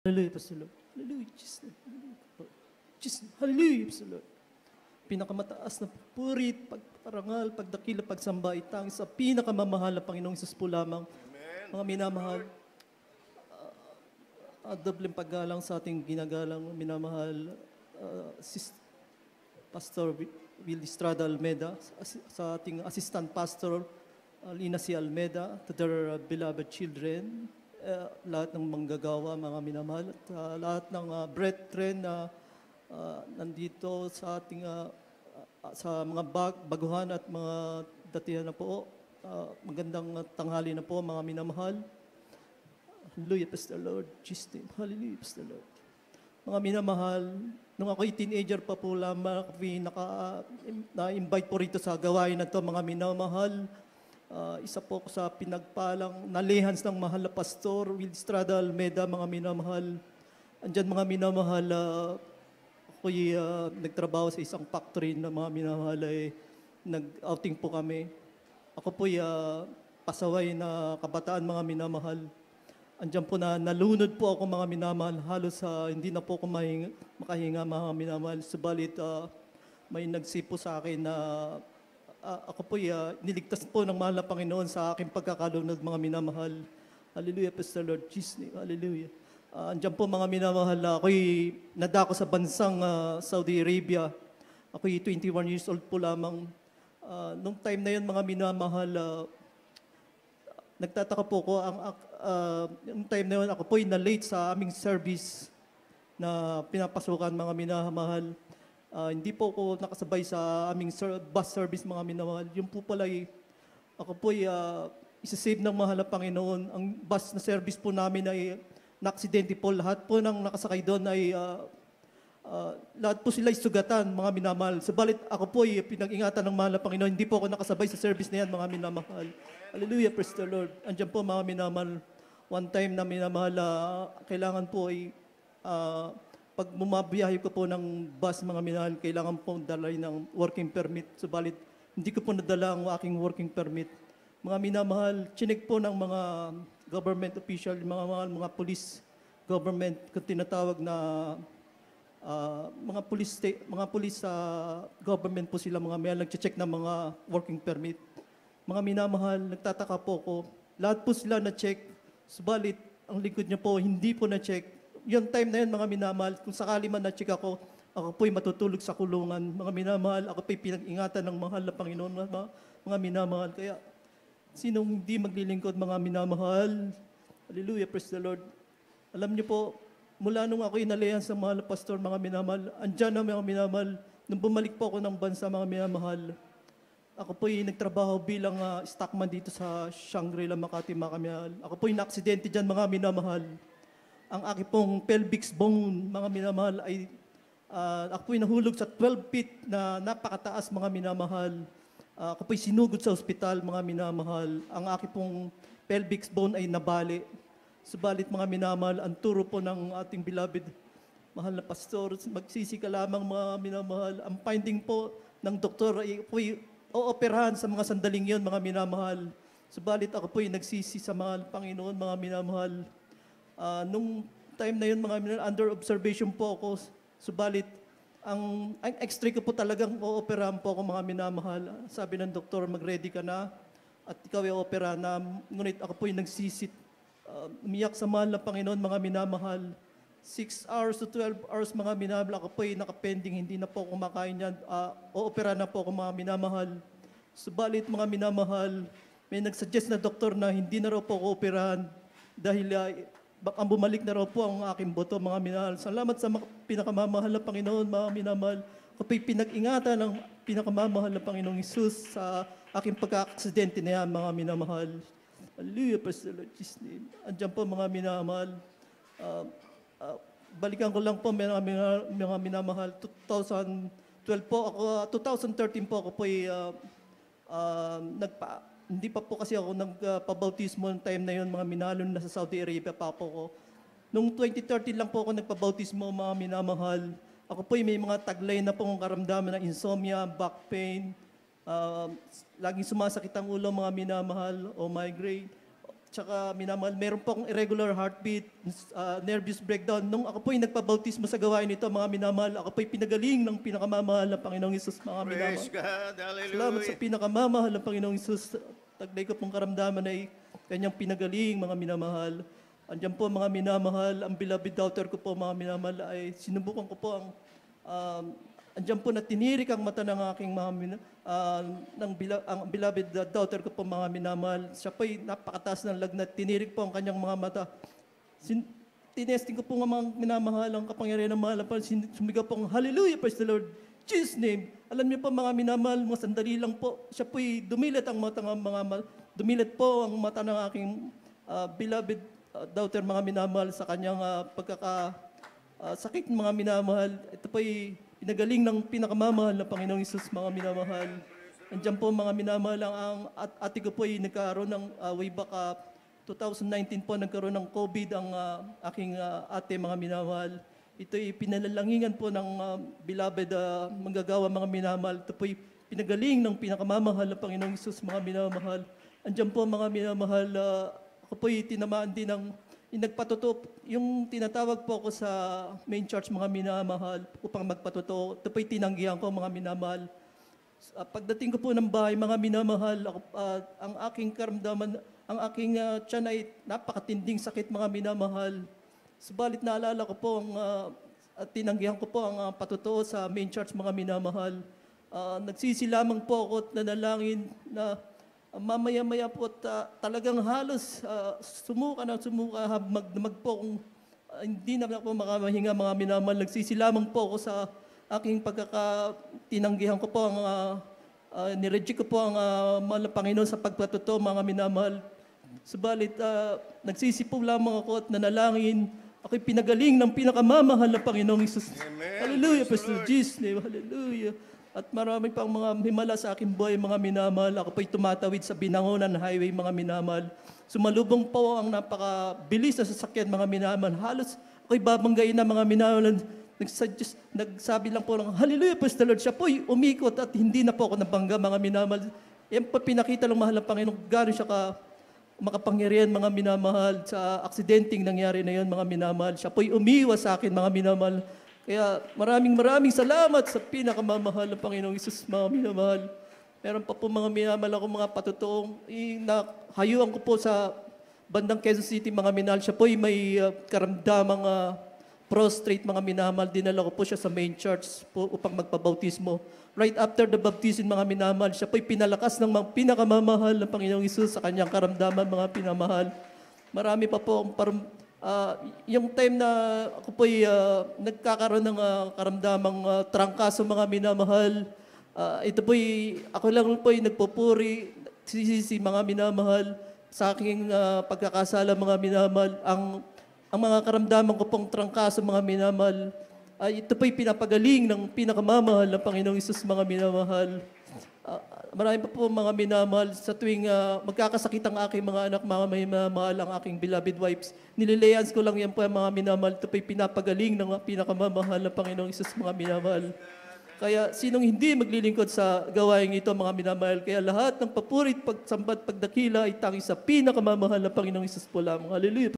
Hallelujah, Pastor Lord. Hallelujah, Jesus. Hallelujah, Jesus. Hallelujah, Pastor Lord. Pinakamataas na purit, pagparangal, pagdakila, pagsamba, itang sa pinakamamahal na Panginoong Isus po lamang. Mga minamahal, dobleng paggalang sa ating ginagalang minamahal, Pastor Will Estrada Almeda, sa ating assistant pastor, Lina C. Almeda, to their beloved children, lahat ng manggagawa, mga minamahal, at lahat ng brethren na nandito sa ating sa mga baguhan at mga datihan na po. Magandang tanghali na po, mga minamahal. Hallelujah, Pastor Lord. Jesus name. Hallelujah, Pastor Lord. Mga minamahal, nung ako'y teenager pa po lamang, na-invite po rito sa gawain na to, mga minamahal. Isa po ko sa pinagpalang nalihans ng mahal na Pastor Will Estrada Almeda, mga minamahal. Andyan, mga minamahal, ako'y nagtrabaho sa isang factory na, mga minamahal, ay nag-outing po kami. Ako po'y pasaway na kabataan, mga minamahal. Andiyan po na nalunod po ako, mga minamahal. Halos hindi na po ako makahinga, mga minamahal. Subalit may nagsipo sa akin na ako po niligtas po ng mahal na Panginoon sa aking pagkakalunod, mga minamahal. Hallelujah, Pastor Lord Jesus name. Hallelujah. Andiyan po, mga minamahal, ako'y nadako sa bansang Saudi Arabia. Ako'y 21 years old po lamang. Nung time na yun, mga minamahal, nagtataka po ko, yung time na yun, ako po'y na-late sa aming service na pinapasukan, mga minamahal. Hindi po ako nakasabay sa aming bus service, mga minamahal. Yung po pala, ako po'y isa-save ng mahal na Panginoon. Ang bus na service po namin ay na-aksidente po. Lahat po ng nakasakay doon ay lahat po sila sugatan, mga minamahal. Subalit ako po ay pinag-ingatan ng mahal na Panginoon. Hindi po ako nakasabay sa service na yan, mga minamahal. Hallelujah, praise the Lord. Andiyan po, mga minamahal. One time na minamahal, kailangan po ay pag bumabiyahe ko po ng bus, mga minamahal, kailangan po dalay ng working permit. Subalit hindi ko po nadala ang aking working permit. Mga minamahal, chinek po ng mga government official, mga police government, kung tinatawag na mga police government po sila, mga may nagche-check ng mga working permit. Mga minamahal, nagtataka po ko, lahat po sila na-check, subalit ang likod niya po hindi po na-check. Yung time na yun, mga minamahal, kung sakali man na-check ako po'y matutulog sa kulungan. Mga minamahal, ako po'y pinag-ingatan ng mahal na Panginoon, mga minamahal. Kaya, sinong hindi maglilingkod, mga minamahal? Hallelujah, praise the Lord. Alam niyo po, mula nung ako'y nalayan sa mahal na pastor, mga minamahal, andyan na, mga minamahal, nung bumalik po ako ng bansa, mga minamahal, ako po'y nagtrabaho bilang stockman dito sa Shangri-La, Makati, mga minamahal. Ako po'y na-aksidente dyan, mga minamahal. Ang aking pong pelvic bone, mga minamahal, ay ako po'y nahulog sa 12 feet na napakataas, mga minamahal. Ako po'y sinugod sa ospital, mga minamahal. Ang aking pong pelvic bone ay nabali. Subalit, mga minamahal, ang turo po ng ating beloved mahal na pastor, magsisi ka lamang, mga minamahal. Ang finding po ng doktor ay po'y ooperahan sa mga sandaling yon, mga minamahal. Subalit ako po'y nagsisi sa mga Panginoon, mga minamahal. Nung time na yun, mga minamahal, under observation po ako. Subalit, ang x-ray ko po talagang ooperahan po ako, mga minamahal. Sabi ng doktor, mag-ready ka na at ikaw ay ooperahan na. Ngunit ako po'y nagsisit. Umiyak sa mahal na Panginoon, mga minamahal. 6 hours to 12 hours, mga minamahal. Ako po'y nakapending, hindi na po kumakain yan. Oopera na po ako, mga minamahal. Subalit, mga minamahal, may nagsuggest na doktor na hindi na raw po ako operahan dahil ang bumalik na raw po ang aking boto, mga minamahal. Salamat sa pinakamamahal na Panginoon, mga minamahal. Ako po'y pinag-ingatan ng pinakamamahal na Panginoong Isus sa aking pagka-aksidente na yan, mga minamahal. Hallelujah, praise the Lord, Jesus name. Andiyan po, mga minamahal. Balikan ko lang po, mga minamahal. 2012 po ako, 2013 po ako po'y hindi pa po kasi ako nagpabautismo ng time na yun, mga minamahal, nasa Saudi Arabia pa po ako. Noong 2013 lang po ako nagpabautismo, mga minamahal. Ako po'y may mga taglay na pong karamdaman ng insomnia, back pain, laging sumasakit ang ulo, mga minamahal, o migraine. Tsaka minamahal, meron po akong irregular heartbeat, nervous breakdown. Nung ako po'y nagpabautismo sa gawain nito, mga minamahal, ako po'y pinagaling ng pinakamamahal na Panginoong Isus, mga minamahal. Praise God. Salamat sa Hallelujah. pinakamamahal ng Panginoong Isus. Taglay ko pong karamdaman ay kanyang pinagaling, mga minamahal. Andiyan po, mga minamahal, ang beloved daughter ko po, mga minamahal, ay sinubukan ko po andiyan po na tinirik ang mata ng aking mga ang beloved daughter ko po, mga minamahal. Siya po'y napakataas ng lagnat, tinirik po ang kanyang mga mata. Tinesting ko po nga mga minamahal ang kapangyarihan ng mahal. Sumigaw po ang hallelujah, praise the Lord, Jesus' name. Alam niyo po, mga minamahal, mga sandali lang po, siya po'y dumilat ang mata ng dumilat po ang mata ng aking beloved daughter, mga minamahal, sa kanyang sakit, mga minamahal. Ito po'y pinagaling ng pinakamamahal na Panginoong Isus, mga minamahal. Andiyan po, mga minamahal, ang ate ko po ay nagkaroon ng way back 2019 po, nagkaroon ng COVID ang aking ate, mga minamahal. Ito'y pinalalangingan po ng beloved manggagawa, mga minamahal. Ito po'y pinagaling ng pinakamamahal na Panginoong Isus, mga minamahal. Andiyan po, mga minamahal, ako po'y tinamaan din ng nagpatuto, yung tinatawag po ako sa main church, mga minamahal, upang magpatuto. Ito po'y tinanggihan ko, mga minamahal. Pagdating ko po ng bahay, mga minamahal, ang aking karamdaman, ang aking tiyan ay napakatinding sakit, mga minamahal. Subalit naalala ko po, tinanggihan ko po ang patuto sa main church, mga minamahal. Nagsisilamang po ako at nanalangin na mamaya-maya po talagang halos sumuka magdamag po kung hindi na po makamahinga, mga minamahal. Nagsisilamang po ako sa aking pagkakatinanggihan ko po nireject ko po ang mahal na Panginoon sa pagpatuto, mga minamahal. Subalit nagsisipo lamang ako at nanalangin. Ako'y pinagaling ng pinakamamahal na Panginoong Isus. Amen. Hallelujah, Praise the Pastor Lord. Jesus' name. Hallelujah. At marami pang mga himala sa aking buhay, mga minamahal. Ako po'y tumatawid sa Binangonan Highway, mga minamahal. Sumalubong po ang napakabilis na sasakyan, mga minamahal. Halos ako'y babanggain na, mga minamahal. Nagsabi lang po ng hallelujah, praise the Lord. Siya po'y umikot at hindi na po ako nabangga, mga minamahal. Yan po pinakita ng mahal ng Panginoon. Gano'n siya makapangyarihan, mga minamahal, sa aksidenteng nangyari na yon, mga minamahal. Siya po'y umiwas sa akin, mga minamahal. Kaya maraming salamat sa pinakamamahal ng Panginoong Isus, mga minamahal. Meron pa po, mga minamahal, ako mga patutuong hayuan ko po sa bandang Quezon City, mga minamahal. Siya po'y may karamdamang prostrate, mga minamahal. Dinala ko po siya sa main church po upang magpabautismo. Right after the baptism, mga minamahal, siya po'y pinalakas ng mga pinakamamahal ng Panginoong Isus sa kanyang karamdaman, mga pinamahal. Marami pa po yung time na ako po'y nagkakaroon ng karamdamang trangkaso, mga minamahal. Ito po'y, ako lang po'y nagpupuri, sisisi, mga minamahal, sa aking pagkakasala, mga minamahal. Ang mga karamdaman ko pong trangkaso, mga minamahal, ito po'y pinapagaling ng pinakamamahal na Panginoong Isus, mga minamahal. Marami pa po, mga minamahal, sa tuwing magkakasakit ang aking mga anak, mga minamahal, ang aking beloved wives. Nililayans ko lang yan po, mga minamahal. Ito po'y pinapagaling ng pinakamamahal na Panginoong Isus, mga minamahal. Kaya sinong hindi maglilingkod sa gawain ito, mga minamahal? Kaya lahat ng papurit, pagsambat, pagdakila ay tanging sa pinakamamahal na Panginoong Isus po lamang. Hallelujah.